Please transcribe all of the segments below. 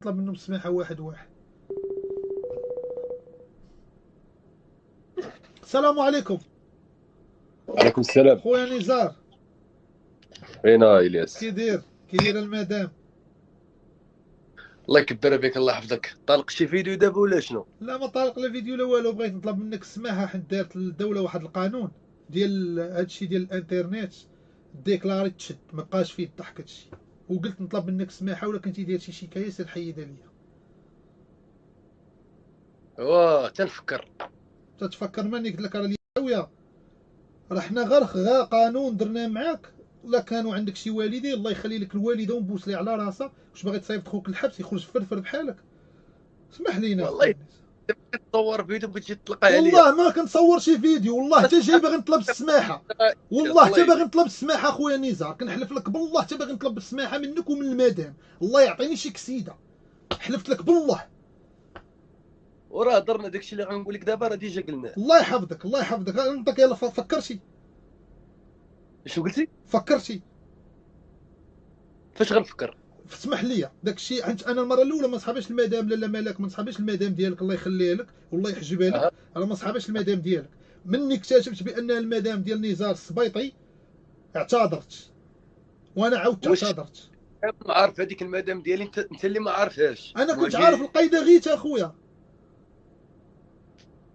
طلب منهم السماحه واحد واحد. السلام عليكم عليكم السلام. خويا نزار. فين الياس؟ كي دايره المدام؟ الله يكبر بك، الله يحفظك. طالق شي فيديو دابا ولا شنو؟ لا ما طارق لا فيديو لا والو، بغيت نطلب منك السماحه حيت دارت الدوله واحد القانون ديال هادشي ديال الانترنت ديكلاري تشد ما بقاش فيه الضحك هادشي، وقلت نطلب منك السماحه ولا كنتي داير شي شكايه سير حيدها ليا. واه تنفكر. تتفكر ماني قلت لك راه ليا راه حنا غير قانون درناه معاك. لا كانوا عندك شي والدين الله يخلي لك الوالده ونبوس لي على راسها، واش باغي تصيفط خوك للحبس يخرج فرفر بحالك؟ اسمح لينا والله خويا. تصور فيديو بغيتي تطلقها عليا. والله ما كنصور شي فيديو، والله حتى جاي باغي نطلب السماحه. والله الله حتى باغي يهديك. نطلب السماحه خويا نزار، كنحلف لك بالله حتى باغي نطلب السماحه منك ومن المدام. الله يعطيني شي كسيده، حلفت لك بالله. وراه هضرنا داكشي اللي غنقول لك دابا راه ديجا قلناه. الله يحفظك الله يحفظك، نعطيك يلا فكرتي. شنو قلتي؟ فكرتي. فاش غنفكر؟ اسمح لي داك الشيء، حيت انا المره الاولى ما صحاباش المدام لالا مالك، ما صحاباش المدام ديالك الله يخليها لك والله يحجبها لك. اها. راه ما صحاباش المدام ديالك. مني اكتشفت بان المدام ديال نزار السبيطي اعتذرت، وانا عاودت واش اعتذرت. أنا ما عارف هذيك المدام ديالي؟ انت اللي ما عارفهاش انا كنت عارف معجي. القيده غيتا اخويا.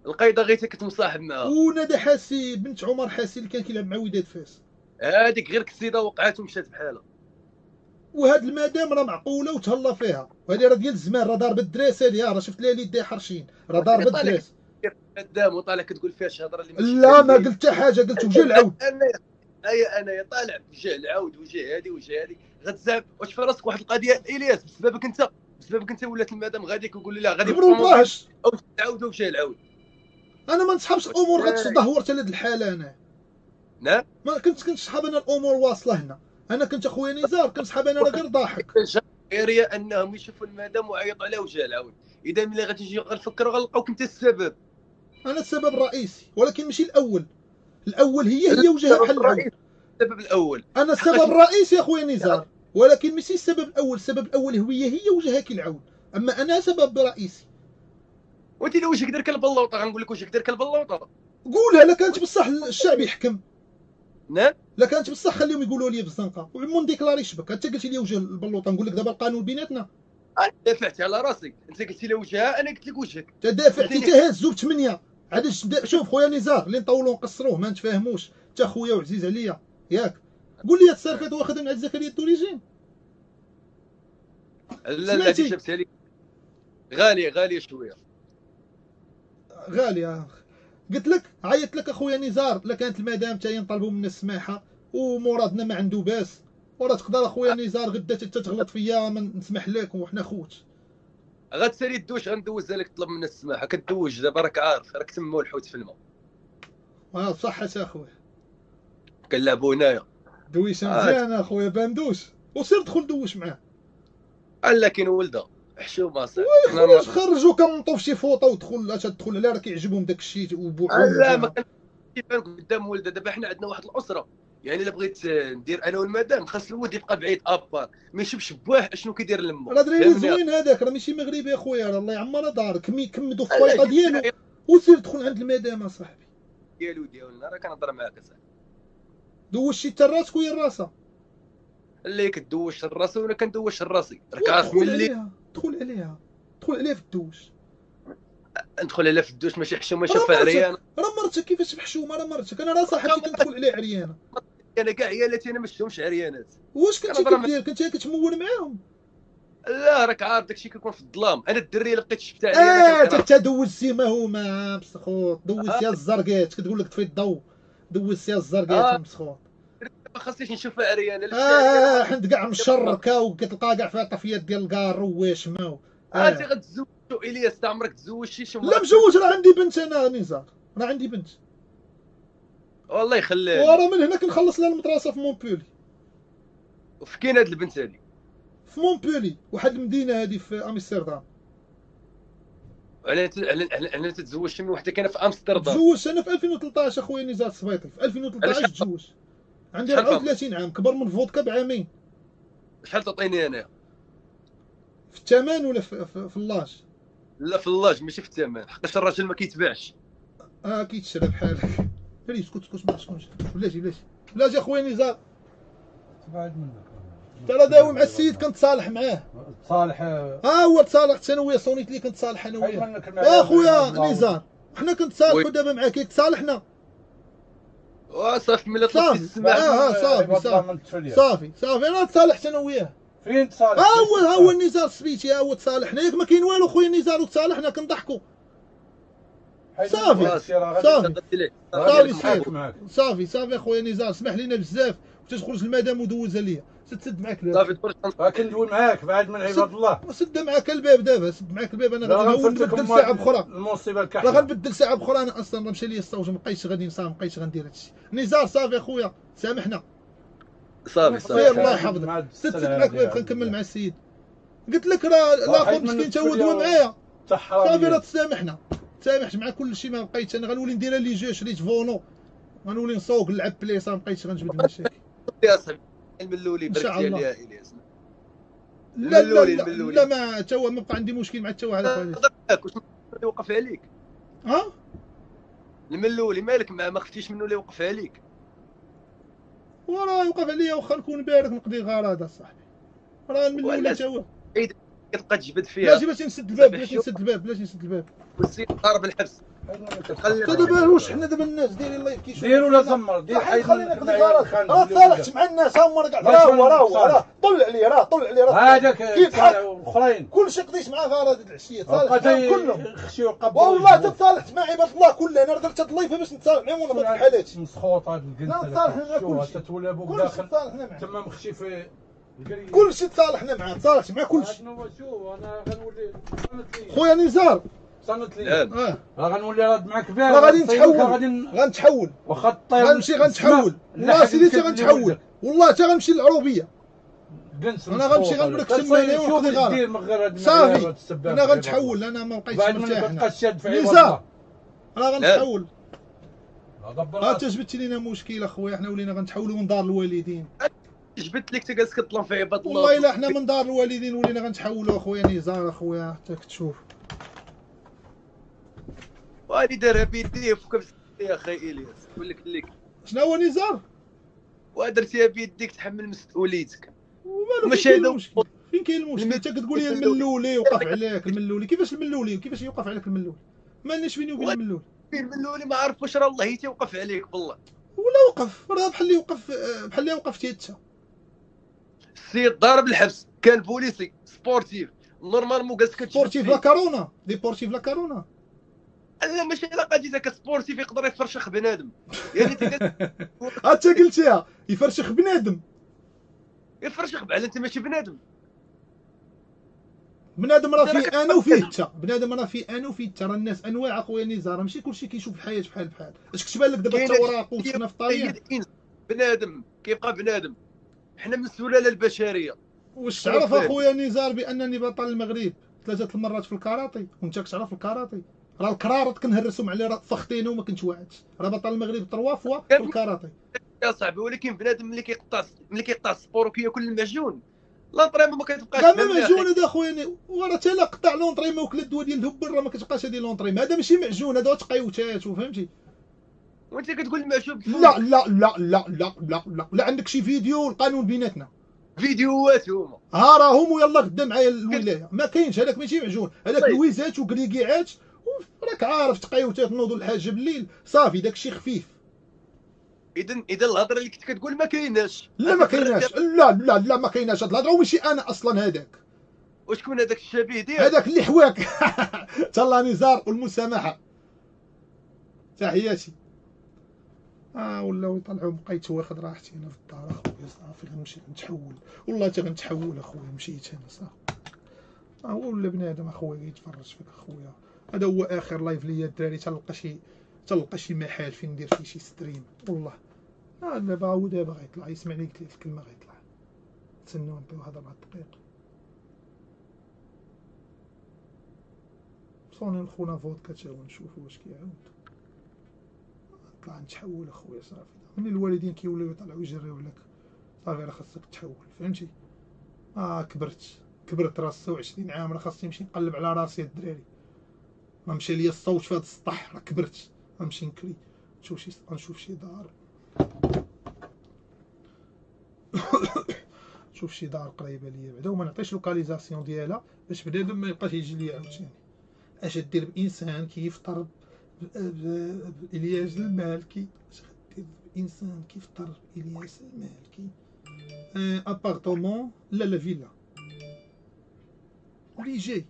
القايده غير كتمصاحب معاها. وندى حاسي بنت عمر حاسي اللي كان كيلعب مع وداد فاس. هذيك غير كسيده وقعت ومشات بحالها. وهاد المدام راه معقوله وتهلا فيها، وهذه راه ديال الزمان، راه ضاربه الدراس هذه، راه شفت لها اليدين حرشين، راه انا ضاربه طالع الدراس. قدام وطالع كتقول فيها الشهضره اللي ماشي لا ما كاينين. قلت حتى حاجه، قلت وجه العود. انا طالع وجه العود وجه هادي وجه هادي. غتزعم واش في راسك واحد القضيه الياس بسببك انت؟ بسببك انت ولات المدام غاديك ويقول لي لا غادي بالطوموبيل مبروكاش. او تعاود وجه العود. انا ما نصحابش الامور غتدهور حتى لهاد الحاله. انا نعم. ما كنت صحاب انا الامور واصله هنا. انا كنت اخويا نزار كنت صحاب انا راه غير ضاحك. غير انهم يشوفوا المدام ويعيطوا عليها وجه العود. اذا ملي غتجي غنفكروا غنلقاوك انت السبب. انا السبب الرئيسي ولكن ماشي الاول. الاول هي وجهها السبب بحال العود. الرئيسي، السبب الاول. انا حقاش السبب الرئيسي يا اخويا نزار، ولكن ماشي السبب الاول. السبب الاول هي وجهها كيلعون، اما انا سبب رئيسي. وانت اللي واش يقدر البلوطه غنقول لك واش يقدر البلوطه. قولها لا كانت بصح الشعب يحكم. نعم. لا كانت بصح خليهم يقولوا لي بالزنقه ومون ديكلاري شبك. انت قلتي لي وجه البلوطه، نقول لك دابا القانون بيناتنا. انا دافعت على راسي، انت قلتي لي وجهها انا قلت لك وجهك. تدافعتي فهمتيني. تهز ب8. عاد شوف خويا نزار اللي نطولوا نقصروه ما نتفاهموش. انت خويا وعزيز عليا ياك. قول لي هاد الصرفات واخد من عند زكريا التوريجين. لا لا دي سمعتي؟ جبتها لي. غاليه غاليه شويه. غاليه. قلت لك عيطت لك اخويا نزار، لا كانت المدام تاهي نطلبوا منا السماحه ومرادنا ما عنده باس. وراه تقدر اخويا نزار غدا تغلط فيا ما نسمح لك وحنا خوت. غتسالي الدوش غندوزها لك، طلب من السماحه كدوش دابا راك عارف راك تما الحوت في الماء. صحة اخويا. كنلعبوا هنايا. دويشه اه. مزيانه اخويا باندوش، وسير دخل دوش معاه. لكن ولده حشومه صاحبي حنا ويخرج خرجوا كنطوف شي فوطه ودخل اش تدخل عليه راه كيعجبهم داك الشيء وبوعوم لا ما وجهها. كان يبان قدام ولده. دابا حنا عندنا واحد الاسره، يعني الا بغيت ندير انا والمدام خاص الولد يبقى بعيد ابار ما يشوفش بواه شنو كيدير لمه. راه دريري فهمني. زوين هذاك، راه ماشي مغربي اخويا، راه الله يعمر دارك كمدوا في لا الفويطه جيت ديالو. معايا وسير دخل عند المدام اصاحبي. ديالنا راه كنهضر معاك اصاحبي. دوش شي راسك ويا راسها. اللي كدوش راسي وانا كندوش راسي راك عارف ودخل ملي. عليها دخل عليها دخل عليها في الدوش. ندخل عليها في الدوش ماشي حشومه راه شافها عريانه. مرتك كيفاش بحشومه؟ راه مرتك، انا راه صاحبتي كندخل عليها عريانه. انا كاع عيالاتي انا ما شفتهمش عريانات. واش كنتي كنهضر كيف مع. داير؟ كنتي كتمول معاهم؟ لا راك عارف داكشي كيكون في الظلام. انا الدري اللي لقيت شفتها عريانه كنكرهها. حتى دوزتي ما هما مسخوط، اه. دوزتيها الزرقات كتقول لك طفي الضو. دوزتيها الزرقات اه. مسخوط. ما خاصنيش نشوفها عريانه، الا شفتها عريانه حنت كاع مشركه وكتلقى كاع فيها طفيات ديال الكار رواشمه انت غتزوج الياس تا عمرك تزوج شي لا مرة. مزوج، راه عندي بنت انا نزار، راه عندي بنت. والله يخليها لي. وراه من هنا كنخلص لها المدرسه في مونبولي. وفكين هاد البنت هادي؟ في مونبولي واحد المدينه هذه في امستردام. على تتزوجت من وحده كاينه في امستردام؟ تزوجت انا في 2013 اخويا نزار السبيطي، في على 2013 شحال؟ تزوجت. عندي شحال فهمت؟ 34 عام، كبر من فودكا بعامين. شحال تعطيني انايا؟ في الثمن ولا في اللاج؟ لا في اللاج ماشي في الثمن، حقاش الراجل ما كيتباعش. كيتشرى بحالك. بلاتي اسكت ما تسكنش. بلاتي اخويا نزار. تبعد منك. ترى داوي مع السيد كنتصالح معاه. صالح. هو تصالحت انا وياه، صونيت لي كنتصالح انا حيد وياه. منك يا اخويا الله. نزار، حنا كنتصالحوا دابا معاك، ياك تصالحنا. وصافي ملي طلبتي صافي السماح. صافي انا تصالحت انا وياه. فين تصالح؟ هو النزار سبيتي، هو تصالحنا، ياك ما كاين والو خويا النزار وتصالحنا كنضحكوا. صافي صافي اخويا نزار، اسمح لينا بزاف وتخرج المدام ودوزها ليا. سد معاك الباب. صافي كندوي معاك بعد من عباد الله. سد معاك الباب دابا، سد معاك الباب. انا غادي نبدل ساعه بأخرى. المصيبه راه الكحله. غنبدل ساعه بأخرى، انا اصلا مشى لي الصوت، ما بقيتش غادي نصام، ما بقيتش غندير هادشي. نزار صافي اخويا سامحنا. صافي الله يحفظك. سد معاك الباب، خنكمل مع السيد. قلت لك راه الاخر مسكين تا هو دوا معايا. صافي راه تسامحنا، تسامحت مع كل شيء. ما بقيتش انا غنولي نديرها لي جو، شريت فونو غنولي نسوق نلعب بليصه، ما بقيتش غنجبد المشاكل. يا صاحبي الملولي ان شاء الله. يا الياس. لا ما تا هو ما بقى عندي مشكل مع تا واحد اخويا. واش اللي وقف عليك؟ ها الملولي مالك ما خفتيش منه اللي وقف عليك؟ وراه يوقف عليا واخا نكون بارد نقضي غرض اصاحبي. راه الملولي تا هو كتبقى تجبد فيها. بلاتي نسد الباب، بلاتي نسد الباب. والسيد ضارب الحبس. دابا واش حنا دابا الناس دايرين الله كيشوف. دير ولا زمر دير. حيد خلينا نقضي غرض. راه صالحت مع الناس، ها هما راه طلع عليا، هذاك كيف الاخرين كلشي قضيت معاه غرض هاد العشيه. صالحت كلهم. خشيو قبل والله تصالحت مع عباد الله كلها. انا درت هاد اللايف باش نتصالح معاهم ونهضر بحال هادشي. مسخوط هاد القنت. شوف تتولى ابوك داخل تما مخشي في كلشي تصالحنا معاه، تصالحت مع كلشي. شوف انا غنولي خويا نزار صنت لي. راه غنولي راد معاك بها. راه غادي غنتحول واخا الطير غنمشي غنتحول. والله سيدي غنتحول، والله حتى غنمشي للعروبيه. انا غنمشي غنبرك سمانه ونقضي غرض. صافي انا غنتحول، انا ما بقيتش مرتاح. نزار راه غنتحول. راه تجبدتي لينا مشكل اخويا، حنا ولينا غنتحولوا من دار الوالدين. جبت لك جالس كطلع في عباد الله. والله الا حنا من دار الوالدين ولينا غنتحولوا اخويا نزار. اخويا حتى كتشوف وهادي دارها بيديه فك يا اخي الياس. نقول لك شنو هو نزار، ودرتيها بيديك تحمل مسؤوليتك. ماشي هذا فين كاين المشكل؟ انت كتقول لي الملولي وقف عليك. الملولي كيفاش الملولي وكيفاش يوقف عليك الملولي؟ مالناش بيني وبين الملولي. الملولي ما عارف واش راه الله تيوقف عليك بالله. ولا وقف، راه بحال اللي وقفتي انت. السيد ضارب الحبس، كان بوليسي سبورتيف نورمالمون جالس كتجبد سبورتيف لا كارونا ديبورتيف لا كارونا. لا ماشي علاقه ديالك سبورتيف يقدر يفرشخ بنادم. يعني انت قلتيها يفرشخ بنادم. يفرشخ بحال انت ماشي بنادم. بنادم راه فيه انا وفيه انت. بنادم راه فيه انا وفيه انت. راه الناس انواع اخويا نزار، ماشي كلشي كيشوف الحياه بحال اش كتبان لك دابا التوراق وسكنا في الطريق. بنادم كيبقى بنادم. حنا من السلاله البشريه. واش تعرف اخويا نزار بانني بطل المغرب 3 المرات في الكاراتي؟ وانت كتعرف الكاراتي؟ راه الكرارط كنهرسهم عليه، راه فختينه وما كنتش واعدش. راه بطل المغرب 3 فوا في الكاراتي يا صاحبي. ولكن بنادم ملي كيقطع السبور وكياكل المعجون لونطريمون ما كتبقاش. كاع معجون هذا اخويا. وراه حتى لا قطع لونطريمون وكل الدواء ديال الهبل راه ما كتبقاش هذه لونطريمون. هذا ماشي معجون، هذا تقيوتات وفهمتي. وانت كتقول المعجون بفلوس. لا عندك شي فيديو القانون بيناتنا. فيديوهات هما راهم ويلا غدا معايا الولايه. ما كاينش هذاك ماشي معجون، هذاك لويزات وكريكيعات راك عارف تقيوتات نوضوا الحاجه بالليل صافي داكشي خفيف. اذا الهضره اللي كنت كتقول ما كايناش. لا ما كايناش. لا ما كايناش. هاد الهضره وماشي انا اصلا. هذاك وشكون هذاك الشبيه ديالك؟ هذاك اللي حواك. تالله نزار والمسامحه. تحياتي. ولاو يطلعوا. بقيت واخد راحتي انا في الدار اخويا. صافي غنمشي نتحول. والله حتى غنتحول اخويا. مشيت انا صافي. هو ولا بنادم اخويا يتفرج فيك اخويا. هذا هو اخر لايف ليا الدراري. تلقى شي محل فين ندير فيه شي ستريم. والله دابا هو دابا غيطلع يسمعني. قلت ليه الكلمه غيطلع. تسناو نعطيو هذا 4 دقائق. صوني لخونا فودكا تا هو نشوفو واش كيعاود. نطلع نتحول اخويا صافي. من الوالدين كيوليو يطلعوا يجريو لك صافي راه خاصك تحول. فهمتي. كبرت كبرت راه 26 عام، راه خاصني نمشي نقلب على راسي الدراري، راه مشى ليا الصوت في هذا السطح، راه كبرت، غنمشي نكري. غنشوف شي دار نشوف شي دار قريبه ليا بعدا، وما نعطيش لوكاليزاسيون ديالها باش بنادم ما يبقاش يجي ليا عاوتاني. اش دير بانسان كيفطر بإلياس المالكي؟ اش غدير بانسان كيفطر بإلياس المالكي؟ ابارتومون لا فيلا اللي جاي